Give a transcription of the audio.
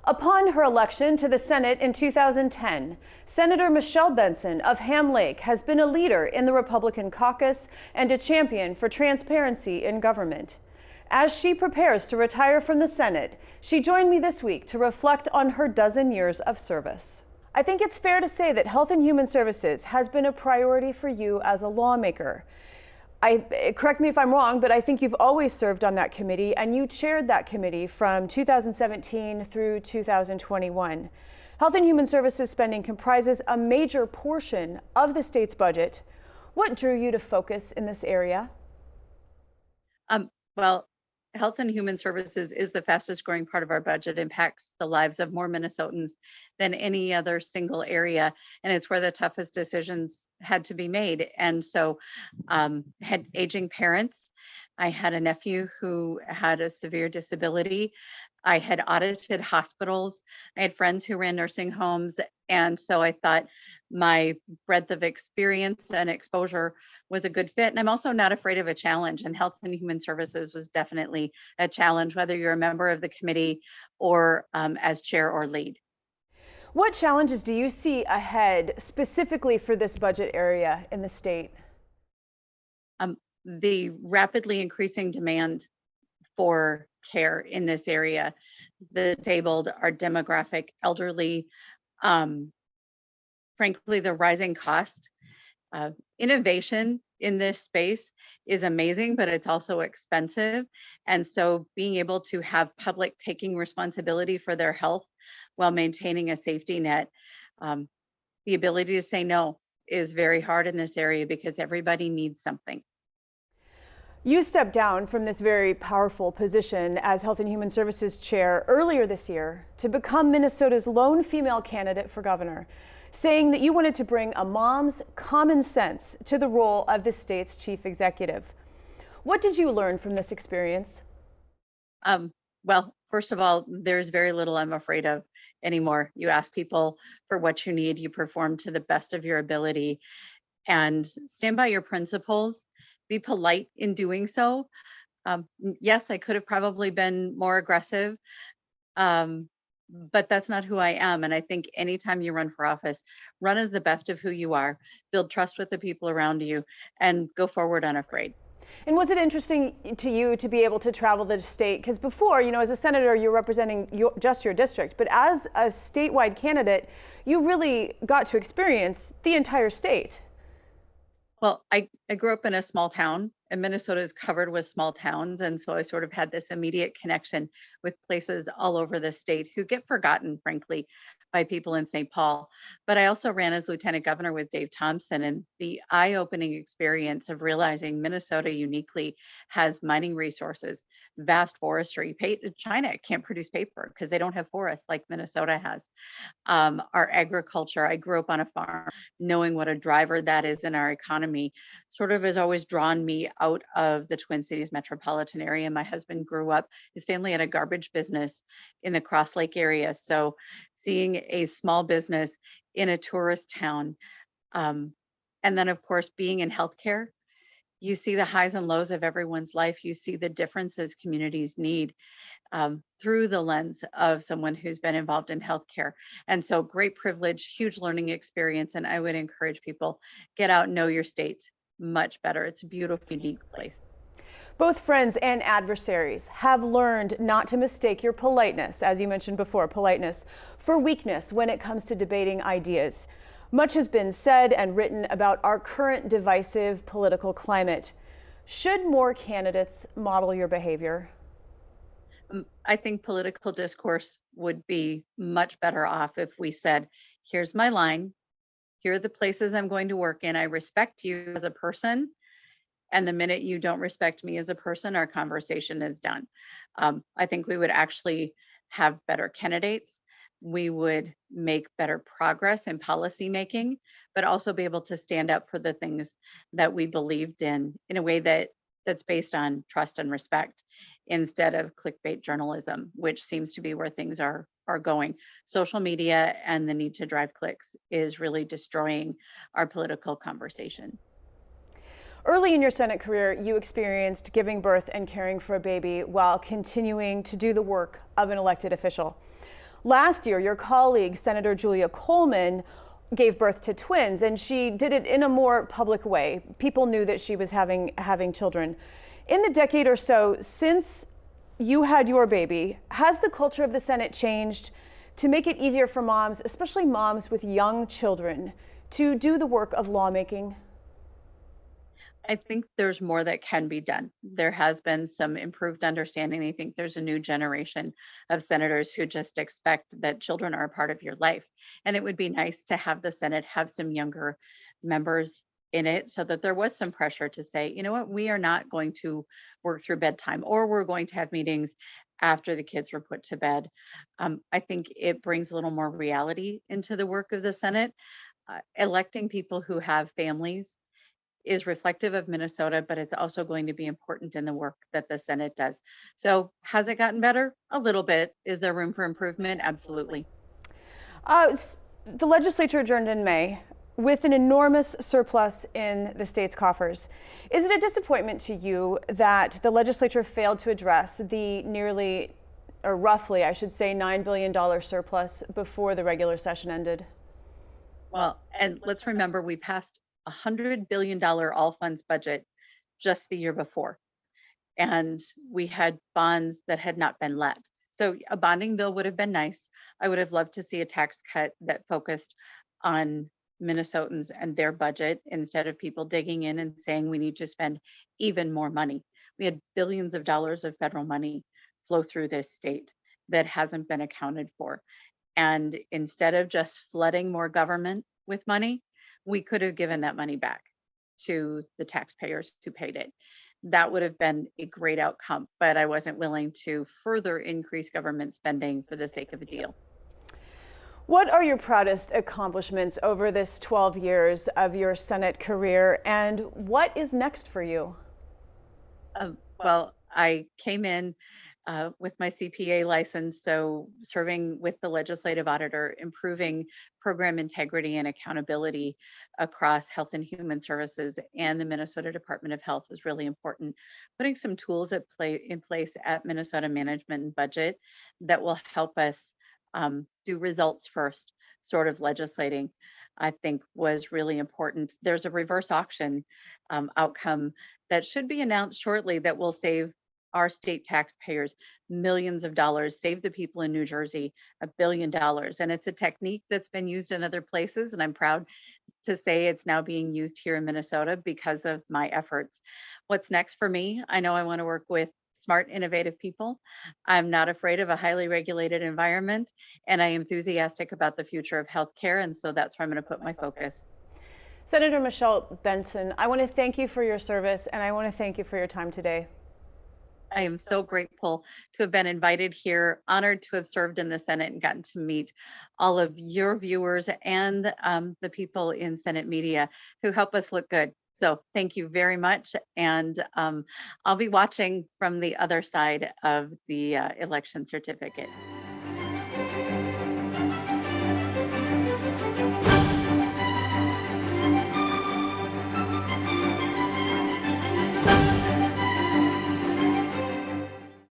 Upon her election to the Senate in 2010, Senator Michelle Benson of Ham Lake has been a leader in the Republican caucus and a champion for transparency in government. As she prepares to retire from the Senate, she joined me this week to reflect on her dozen years of service. I think it's fair to say that Health and Human Services has been a priority for you as a lawmaker. Correct me if I'm wrong, but I think you've always served on that committee, and you chaired that committee from 2017 through 2021. Health and Human Services spending comprises a major portion of the state's budget. What drew you to focus in this area? Well, Health and Human Services is the fastest growing part of our budget, impacts the lives of more Minnesotans than any other single area. And it's where the toughest decisions had to be made. And so had aging parents. I had a nephew who had a severe disability. I had audited hospitals. I had friends who ran nursing homes. And so I thought my breadth of experience and exposure was a good fit. And I'm also not afraid of a challenge. And Health and Human Services was definitely a challenge, whether you're a member of the committee or as chair or lead. What challenges do you see ahead specifically for this budget area in the state? The rapidly increasing demand for care in this area, the disabled, our demographic, elderly, frankly, the rising cost. Innovation in this space is amazing, but it's also expensive. And so being able to have public taking responsibility for their health while maintaining a safety net, the ability to say no is very hard in this area because everybody needs something. You stepped down from this very powerful position as Health and Human Services Chair earlier this year to become Minnesota's lone female candidate for governor, saying that you wanted to bring a mom's common sense to the role of the state's chief executive. What did you learn from this experience? Well, first of all, there's very little I'm afraid of anymore. You ask people for what you need, you perform to the best of your ability, and stand by your principles. Be polite in doing so. Yes, I could have probably been more aggressive, but that's not who I am. And I think anytime you run for office, run as the best of who you are, build trust with the people around you, and go forward unafraid. And was it interesting to you to be able to travel the state? Because before, as a senator, you're representing just your district, but as a statewide candidate, you really got to experience the entire state. Well, I grew up in a small town, and Minnesota is covered with small towns. And so I sort of had this immediate connection with places all over the state who get forgotten, frankly, by people in St. Paul. But I also ran as lieutenant governor with Dave Thompson, and the eye-opening experience of realizing Minnesota uniquely has mining resources, vast forestry. China can't produce paper because they don't have forests like Minnesota has. Our agriculture, I grew up on a farm, knowing what a driver that is in our economy, sort of has always drawn me out of the Twin Cities metropolitan area. My husband grew up, his family had a garbage business in the Cross Lake area. So seeing a small business in a tourist town, and then of course, being in healthcare, you see the highs and lows of everyone's life. You see the differences communities need through the lens of someone who's been involved in healthcare. And so great privilege, huge learning experience. And I would encourage people, get out and know your state much better. It's a beautiful, unique place. Both friends and adversaries have learned not to mistake your politeness, as you mentioned before, politeness, for weakness when it comes to debating ideas. Much has been said and written about our current divisive political climate. Should more candidates model your behavior? I think political discourse would be much better off if we said, here's my line, here are the places I'm going to work in. I respect you as a person. And the minute you don't respect me as a person, our conversation is done. I think we would actually have better candidates. We would make better progress in policy making, but also be able to stand up for the things that we believed in a way that's based on trust and respect instead of clickbait journalism, which seems to be where things are going. Social media and the need to drive clicks is really destroying our political conversation. Early in your Senate career, you experienced giving birth and caring for a baby while continuing to do the work of an elected official. Last year, your colleague, Senator Julia Coleman, gave birth to twins, and she did it in a more public way. People knew that she was having children. In the decade or so since you had your baby, has the culture of the Senate changed to make it easier for moms, especially moms with young children, to do the work of lawmaking? I think there's more that can be done. There has been some improved understanding. I think there's a new generation of senators who just expect that children are a part of your life. And it would be nice to have the Senate have some younger members in it so that there was some pressure to say, you know what, we are not going to work through bedtime, or we're going to have meetings after the kids were put to bed. I think it brings a little more reality into the work of the Senate. Electing people who have families is reflective of Minnesota, but it's also going to be important in the work that the Senate does. So, has it gotten better? A little bit. Is there room for improvement? Absolutely. The legislature adjourned in May with an enormous surplus in the state's coffers. Is it a disappointment to you that the legislature failed to address the nearly, or roughly, I should say, $9 billion surplus before the regular session ended? Well, and let's remember we passed a $100 billion all funds budget just the year before, and we had bonds that had not been let. So, a bonding bill would have been nice. I would have loved to see a tax cut that focused on Minnesotans and their budget instead of people digging in and saying we need to spend even more money. We had billions of dollars of federal money flow through this state that hasn't been accounted for. And instead of just flooding more government with money, we could have given that money back to the taxpayers who paid it. That would have been a great outcome, but I wasn't willing to further increase government spending for the sake of a deal. What are your proudest accomplishments over this 12 years of your Senate career, and what is next for you? Well, I came in with my CPA license, so serving with the legislative auditor, improving program integrity and accountability across health and human services and the Minnesota Department of Health was really important. Putting some tools in place at Minnesota Management and Budget that will help us do results first, sort of legislating, I think was really important. There's a reverse auction outcome that should be announced shortly that will save our state taxpayers millions of dollars, save the people in New Jersey $1 billion. And it's a technique that's been used in other places. And I'm proud to say it's now being used here in Minnesota because of my efforts. What's next for me? I know I want to work with smart, innovative people. I'm not afraid of a highly regulated environment, and I am enthusiastic about the future of healthcare. And so that's where I'm going to put my focus. Senator Michelle Benson, I want to thank you for your service, and I want to thank you for your time today. I am so grateful to have been invited here, honored to have served in the Senate and gotten to meet all of your viewers and the people in Senate media who help us look good. So thank you very much. And I'll be watching from the other side of the election certificate.